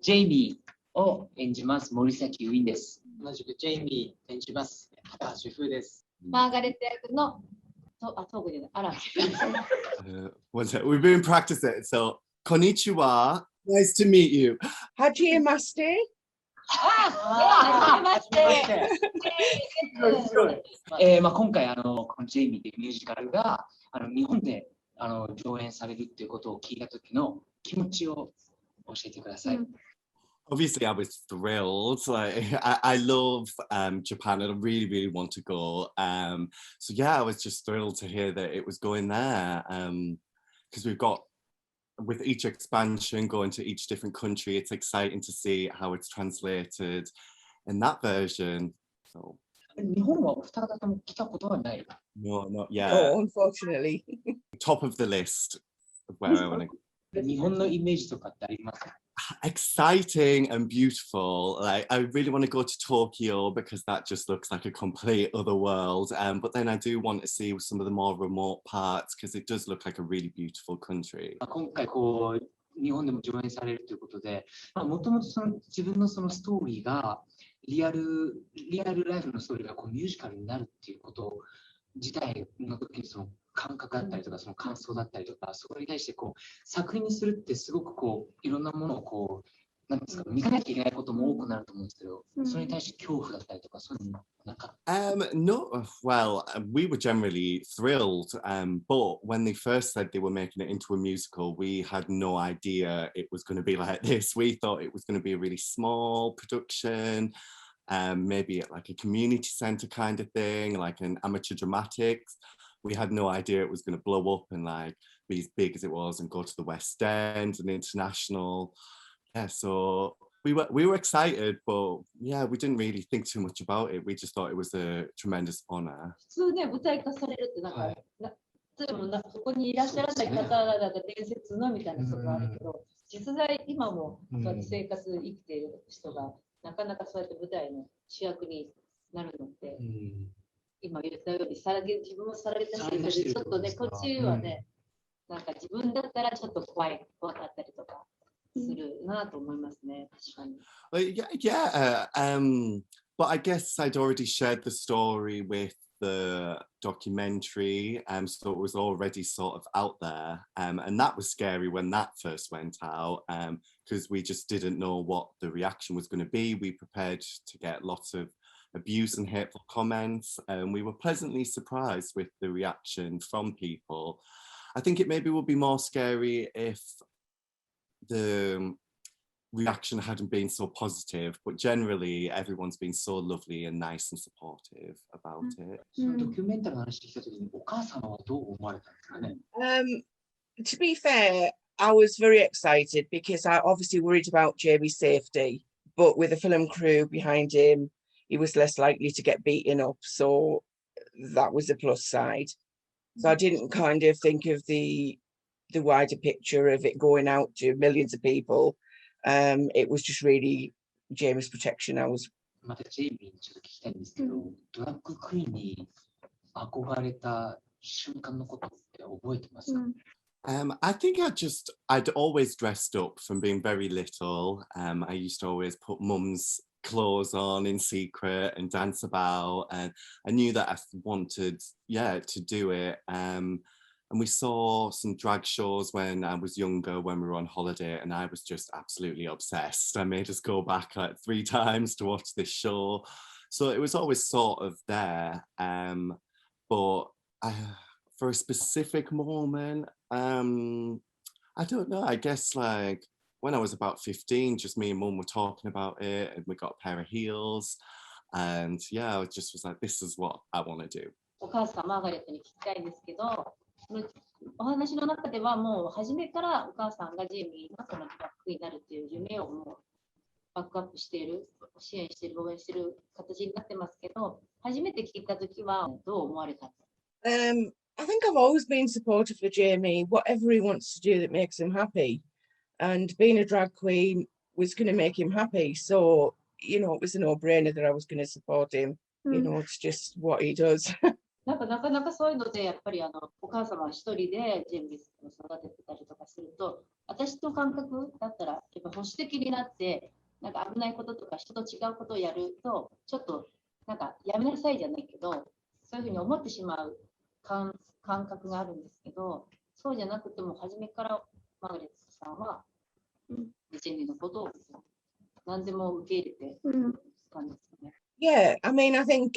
ジェイミーを演じます森崎ウィンです。同じくジェイミー演じます高橋風です。マーガレット役のWe've been practicing it. So, konnichiwa. Nice to meet you. Hajimashite. 今回このジェイミーというミュージカルが日本で上演されるっていうことを聞いた時の気持ちを教えてください。Obviously, I was thrilled. Like, I love Japan, and I really, really want to go. So yeah, I was just thrilled to hear that it was going there. Because we've got, with each expansion going to each different country, it's exciting to see how it's translated in that version. So. 日本はお二方とも来たことはない。No, not yet. Oh, unfortunately. Top of the list of where I want to go. 日本のイメージとかってありますか？Exciting and beautiful. Like, I really want to go to Tokyo because that just looks like a complete other world. But then I do want to see some of the more remote parts because it does look like a really beautiful country. 今回日本でも上演されるということで、もともと自分のそのストーリーがリアルライフのストーリーがミュージカルになるっていうこと自体の時にその感覚だったりとかその感想だったりとかそれに対して作品にするってすごくいろんなものをなんですか見かなきゃいけないことも多くなると思うんですけど、それに対して恐怖だったりとかそういうのなんか。No, well, we were generally thrilled, but when they first said they were making it into a musical, we had no idea it was going to be like this. We thought it was going to be a really small production. Maybe at like a community centre kind of thing, like an amateur dramatics. We had no idea it was going to blow up and like be as big as it was and go to the West End and international. Yeah, so we were excited, but yeah, we didn't really think too much about it. We just thought it was a tremendous honour. 普通ね、舞台化されるってなんか、例えばそこにいらっしゃらない方々が伝説のみたいなところあるけど、実在今もそうやって生活生きている人がなかなかそうやって舞台の主役になるのって、今言ったように自分もされてないけど、ちょっとね、こっちはね、なんか自分だったらちょっと怖かったりとかするなと思いますね、確かに。But I guess I'd already shared the story with the documentary, so it was already sort of out there, and that was scary when that first went out, because we just didn't know what the reaction was going to be. We prepared to get lots of abuse and hateful comments, and we were pleasantly surprised with the reaction from people. I think it maybe would be more scary if the reaction hadn't been so positive, but generally everyone's been so lovely and nice and supportive about it. ドキュメンタリーの話してきた時にお母様はどう思われたんですかね。To be fair, I was very excited because I obviously worried about Jamie's safety, but with a film crew behind him, he was less likely to get beaten up, so that was the plus side. So I didn't kind of think of the wider picture of it going out to millions of people. It was just really Jamie's protection. I was. またジェイミーにちょっと聞きたいんですけど、ドラッグクイーンに憧れた瞬間のことって覚えてますか？I think I'd always dressed up from being very little. I used to always put mum's clothes on in secret and dance about, and I knew that I wanted, to do it. And we saw some drag shows when I was younger, when we were on holiday, and I was just absolutely obsessed. I made us go back like 3 times to watch this show. So it was always sort of there. But for a specific moment, I don't know, I guess like when I was about 15, just me and mum were talking about it and we got a pair of heels. And yeah, I just was like, this is what I want to do. お母さん、マーガレットに聞きたいんですけど、お話の中ではもう初めからお母さんがジェイミーがそのドラッグになるっていう夢をもうバックアップしている、支援している、応援している形になってますけど、初めて聞いたときはどう思われた？ I think I've always been supportive of Jamie, whatever he wants to do that makes him happy. And being a drag queen was going to make him happy. So, it was a no-brainer that I was going to support him. It's just what he does. なかなかそういうのでやっぱりお母様一人でジェイミーを育ててたりとかすると私の感覚だったら、やっぱ保守的になって、なんか危ないこととか人と違うことをやると、ちょっとなんかやめなさいじゃないけど、そういうふうに思ってしまう感覚があるんですけど、そうじゃなくても、初めからマーガレットさんは、ジェイミーのことを何でも受け入れてたんですよね。Yeah, I mean, I think,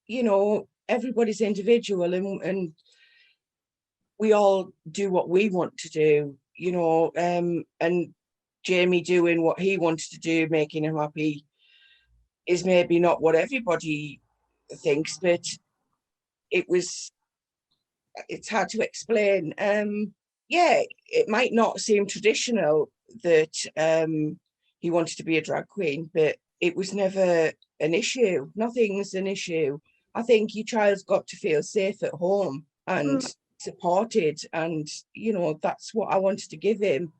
you know, everybody's individual and we all do what we want to do, you know, and Jamie doing what he wanted to do, making him happy, is maybe not what everybody thinks, but it's hard to explain. Yeah, it might not seem traditional that he wanted to be a drag queen, but it was never an issue. Nothing's an issue. I think your child's got to feel safe at home and supported, and you know, that's what I wanted to give him.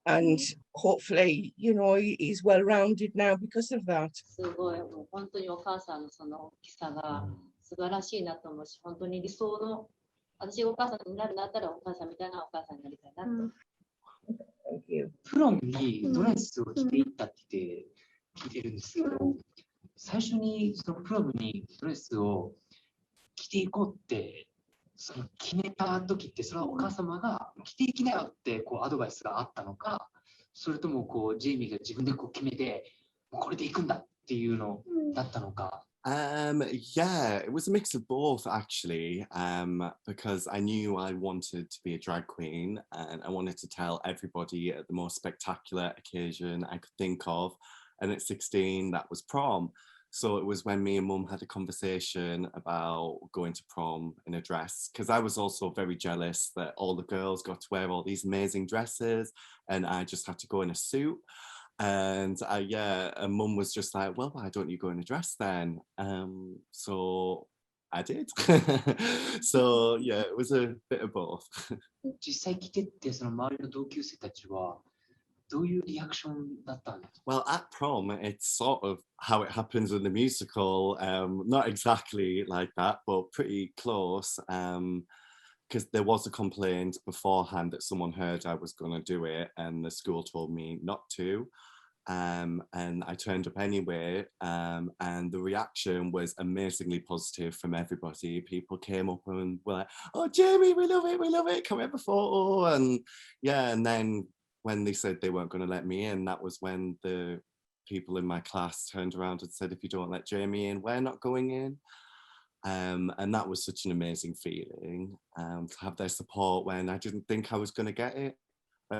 And hopefully, you know, he's well-rounded now because of that. すごい、もう本当にお母さんのその大きさが素晴らしいなと思うし、本当に理想の、私がお母さんになるんだったらお母さんみたいなお母さんになりたいなと。Thank you. プロムにドレスを着ていったって聞いてるんですけど、最初にそのプロムにドレスを着ていこうってその決めた時って、それはお母様が着ていきなよってこうアドバイスがあったのか、それともこうジェイミーが自分でこう決めてこれで行くんだっていうのだったのか。Yeah, it was a mix of both actually, because I knew I wanted to be a drag queen and I wanted to tell everybody at the most spectacular occasion I could think of. And at 16, that was prom. So it was when me and mum had a conversation about going to prom in a dress, because I was also very jealous that all the girls got to wear all these amazing dresses and I just had to go in a suit. And and mum was just like, well, why don't you go in a dress then? So I did. So yeah, it was a bit of both. 実際着てってその周りの同級生たちはどういうリアクションだったんですか？ Well, at prom, it's sort of how it happens in the musical. Not exactly like that, but pretty close. Because there was a complaint beforehand that someone heard I was going to do it and the school told me not to. And I turned up anyway, and the reaction was amazingly positive from everybody. People came up and were like, oh, Jamie, we love it, come have a photo. And yeah, and then when they said they weren't going to let me in, that was when the people in my class turned around and said, if you don't let Jamie in, we're not going in. And that was such an amazing feeling, to have their support when I didn't think I was going to get it.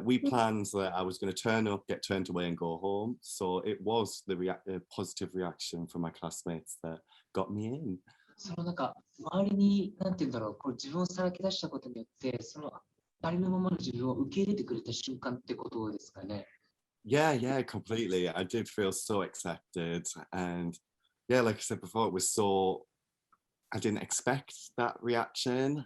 We planned that I was going to turn up, get turned away and go home. So it was the positive reaction from my classmates that got me in. そのなんか周りになんていうんだろう、こう自分をさらけ出したことによってそのありのままの自分を受け入れてくれた瞬間ってことですかね。Yeah, completely. I did feel so accepted. And yeah, like I said before, it was so, I didn't expect that reaction.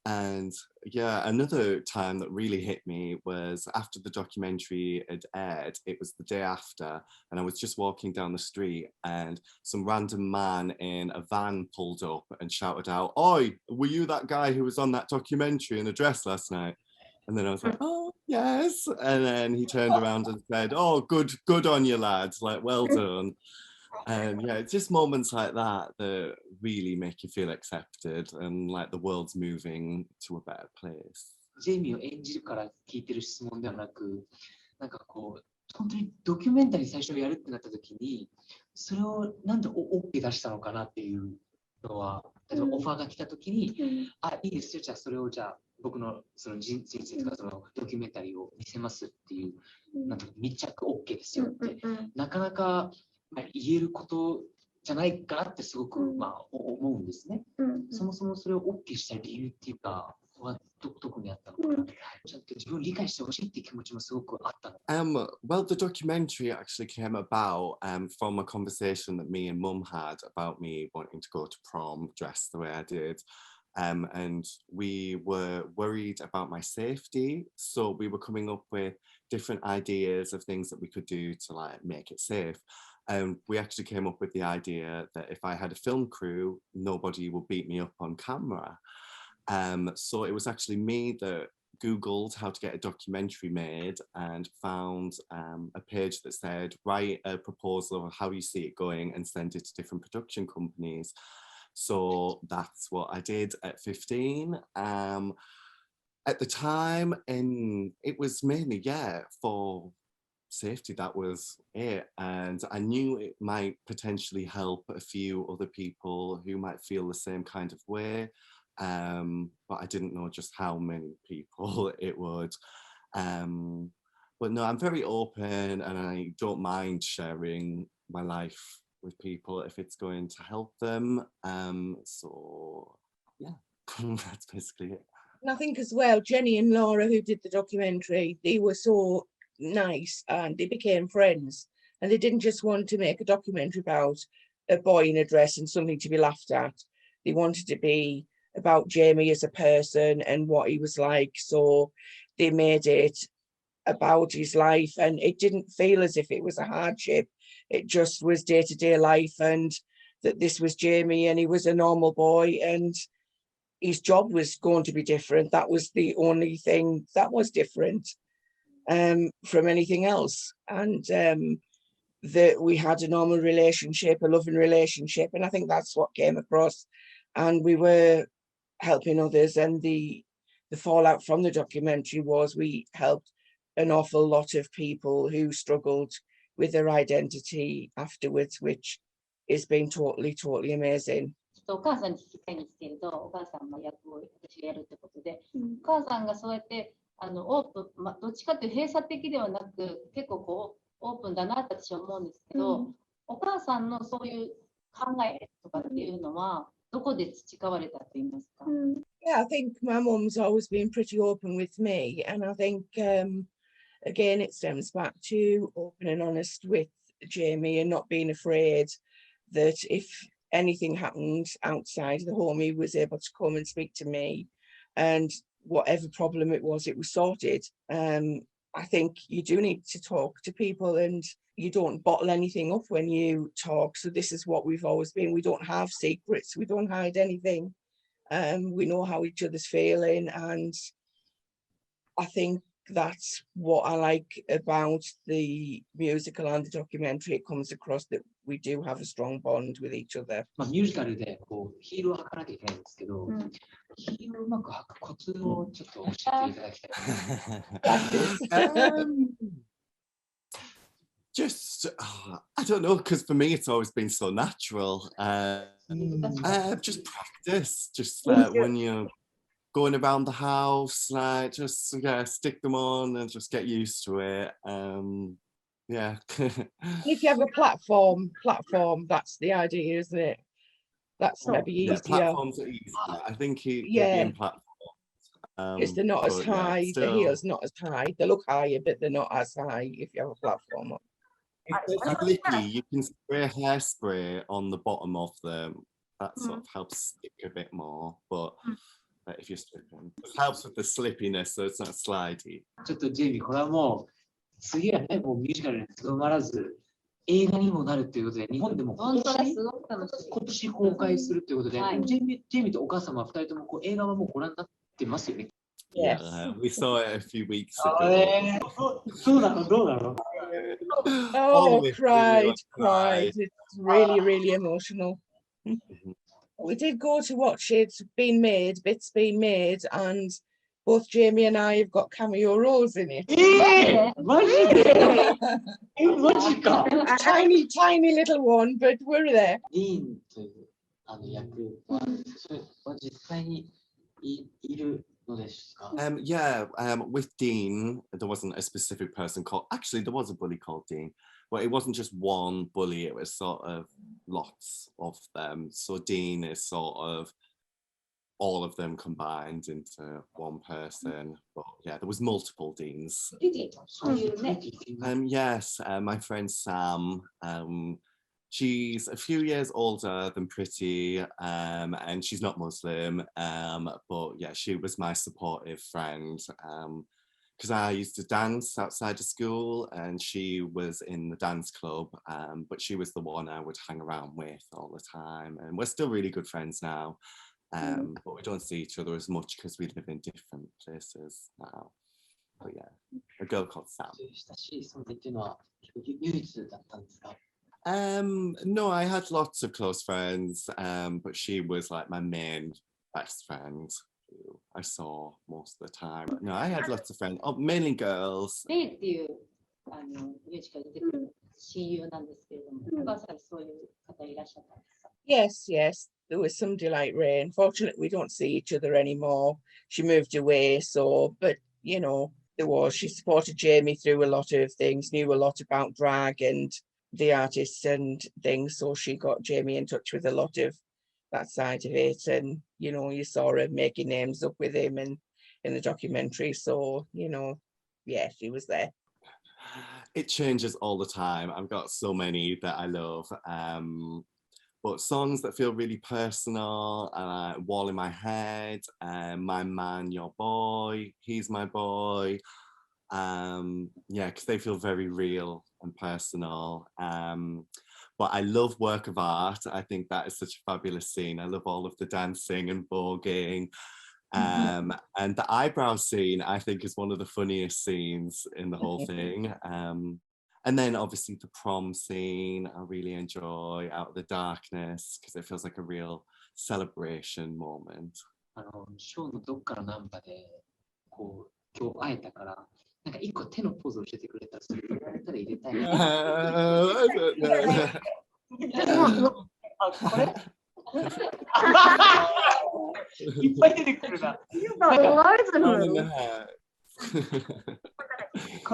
And yeah, another time that really hit me was after the documentary had aired. It was the day after, and I was just walking down the street and some random man in a van pulled up and shouted out, "Oi, were you that guy who was on that documentary in a dress last night?" And then I was like, "Oh, yes." And then he turned around and said, "Oh, good on you, lads, like, well done." And yeah, it's just moments like that that really make you feel accepted and like the world's moving to a better place. ジェイミーを演じるから聞いてる質問ではなく、なんかこう本当にドキュメンタリー最初やるってなった時に、それをなんで OK 出したのかなっていうのは、例えばオファーが来た時に、あ、いいですよ、じゃあそれをじゃあ僕のその人生とかそのドキュメンタリーを見せますっていう、なんとか密着 OK ですよって、なかなか言えることじゃないかなってすごく、思うんですね。そもそもそれを OK した理由っていうか、はどこにあったのかな。ちゃんと自分を理解してほしいっていう気持ちもすごくあったの。Well, the documentary actually came about from a conversation that me and Mum had about me wanting to go to prom dressed the way I did. And we were worried about my safety, so we were coming up with different ideas of things that we could do to like make it safe. And we actually came up with the idea that if I had a film crew, nobody would beat me up on camera. So it was actually me that Googled how to get a documentary made and found a page that said, write a proposal of how you see it going and send it to different production companies. So that's what I did at 15. At the time, and it was mainly, for safety, that was it. And I knew it might potentially help a few other people who might feel the same kind of way. But I didn't know just how many people it would. But no, I'm very open and I don't mind sharing my life with people if it's going to help them. So yeah, that's basically it. And I think as well, Jenny and Laura, who did the documentary, they were so nice and they became friends. And they didn't just want to make a documentary about a boy in a dress and something to be laughed at. They wanted to be about Jamie as a person and what he was like. So they made it about his life, and it didn't feel as if it was a hardship. It just was day-to-day life, and that this was Jamie and he was a normal boy and his job was going to be different. That was the only thing that was different from anything else. And that we had a normal relationship, a loving relationship. And I think that's what came across. And we were helping others. And the fallout from the documentary was we helped an awful lot of people who struggled with their identity afterwards, which has been totally amazing. お母さんに聞きたいんですけれど、お母さんの役を私がやるってことで、お母さんがそうやってオープン、どっちかという閉鎖的ではなく、結構こうオープンだなって私は思うんですけど、お母さんのそういう考えとかっていうのはどこで培われたと言いますか？ Yeah, I think my mum's always been pretty open with me, and I think again it stems back to open and honest with Jamie and not being afraid that if anything happened outside the home, he was able to come and speak to me, and whatever problem it was sorted. I think you do need to talk to people and you don't bottle anything up when you talk. So this is what we've always been. We don't have secrets. We don't hide anything. We know how each other's feeling, and I think that's what I like about the musical and the documentary. It comes across that we do have a strong bond with each other. ミュージカルでこうヒールを履かなきゃいけないんですけど、ヒールをうまく履くコツをちょっと教えていただきたい。Just, I don't know, because for me it's always been so natural. Just practice, just when you're going around the house, like just stick them on and just get used to it. Yeah. If you have a platform, that's the idea, isn't it? That's maybe easier. Platforms are easier. I think being platforms. Because they're not as high, still, the heel's not as high. They look higher, but they're not as high if you have a platform on. If they're slippy, you can spray hairspray on the bottom of them. That sort of helps stick a bit more. But if you're slipping, it helps with the slippiness, so it's not slidey. ちょっとジェイミー、これはもう次はね、もうミュージカルにとどまらず映画にもなるということで、日本でも今年公開するということで、ジェイミーとお母様は2人ともこう映画はもうご覧になってますよね。Yeah, we saw it a few weeks ago. どうなのOh, cried. It's really emotional. We did go to watch it, bits being made, and both Jamie and I have got cameo roles in it. マジか A tiny little one, but we're there. ディーンという役は、それは実際にいるのですか？ Yeah, with Dean, there wasn't a specific person called, actually there was a bully called Dean, but it wasn't just one bully, it was sort of lots of them. So Dean is sort of all of them combined into one person. But yeah, there was multiple Deans. Yes, my friend Sam, she's a few years older than Pretty, and she's not Muslim, but yeah, she was my supportive friend, because I used to dance outside of school and she was in the dance club, but she was the one I would hang around with all the time, and we're still really good friends now. but we don't see each other as much because we live in different places now. But yeah, a girl called Sam. 親しい存在っていうのは唯一だったんですか？ No, I had lots of close friends, but she was like my main best friend who I saw most of the time. No, I had lots of friends, mainly girls. レイっていうミュージカルに出てくる親友なんですけれども、お母さんにそういう方いらっしゃったんですか？ Yes, yes, there was somebody like Ray. Unfortunately, we don't see each other anymore. She moved away, so, but you know, she supported Jamie through a lot of things, knew a lot about drag and the artists and things, so she got Jamie in touch with a lot of that side of it. And you know, you saw her making names up with him and in the documentary, so you know, yeah, she was there. It changes all the time. I've got so many that I love, but songs that feel really personal, Wall in My Head, My Man, Your Boy, He's My Boy. Yeah, because they feel very real and personal. But I love work of art. I think that is such a fabulous scene. I love all of the dancing and voguing. And the eyebrow scene, I think, is one of the funniest scenes in the whole thing. And then obviously the prom scene, I really enjoy, Out of the Darkness, because it feels like a real celebration moment. ショーのどっかのナンバでこう今日会えたからなんか一個手のポーズを教えてくれたらそれやれたら入れたいな。あ、これいっぱい出てくるな。こ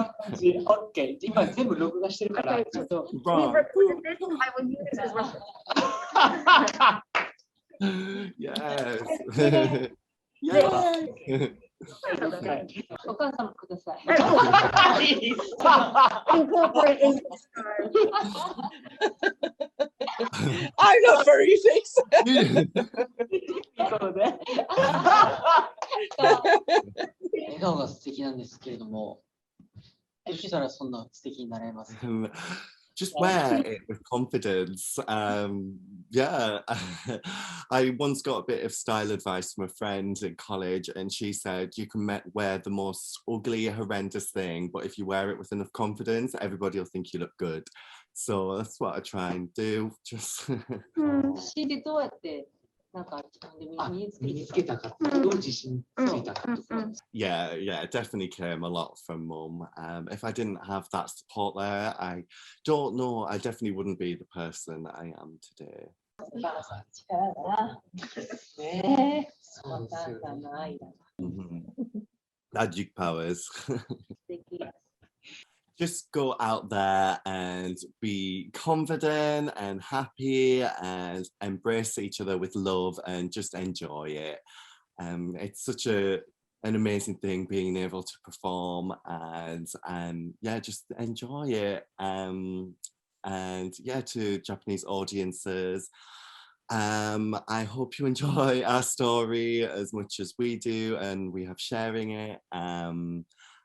んな感じ。オッケー。今全部録画してるから、ちょっと。Yes. Yes. お母さんもください。I'm not very fixed. 笑顔が素敵なんですけれども、どうしたらそんな素敵になれますか？ Just wear it with confidence. Yeah, I once got a bit of style advice from a friend in college, and she said you can wear the most ugly, horrendous thing, but if you wear it with enough confidence, everybody will think you look good. So that's what I try and do. Just. CD どうやってなんか身につけたかったどう自信ついたかとか。Yeah, it definitely came a lot from mum. If I didn't have that support there, I don't know, I definitely wouldn't be the person that I am today. 力だな。ねえ、お母さんの愛だ。Magic powers. 素敵。Just go out there and be confident and happy and embrace each other with love and just enjoy it. It's such an amazing thing being able to perform and yeah, just enjoy it. And yeah, to Japanese audiences, I hope you enjoy our story as much as we do, and we have sharing it.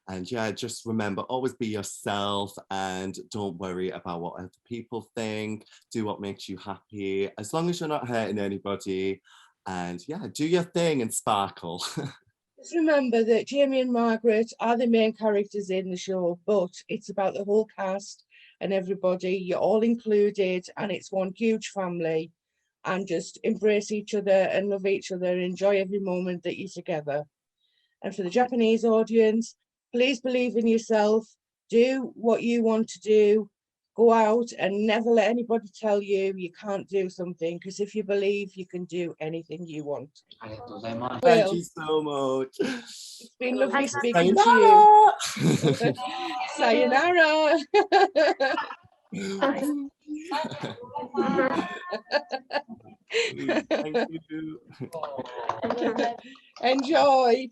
And yeah, just remember, always be yourself and don't worry about what other people think. Do what makes you happy, as long as you're not hurting anybody. And yeah, do your thing and sparkle. Just remember that Jamie and Margaret are the main characters in the show, but it's about the whole cast and everybody. You're all included and it's one huge family. And just embrace each other and love each other. Enjoy every moment that you're together. And for the Japanese audience, please believe in yourself, do what you want to do, go out and never let anybody tell you you can't do something, because if you believe, you can do anything you want. Thank you so much. It's been lovely speaking to you. Sayonara. Thank you. Enjoy.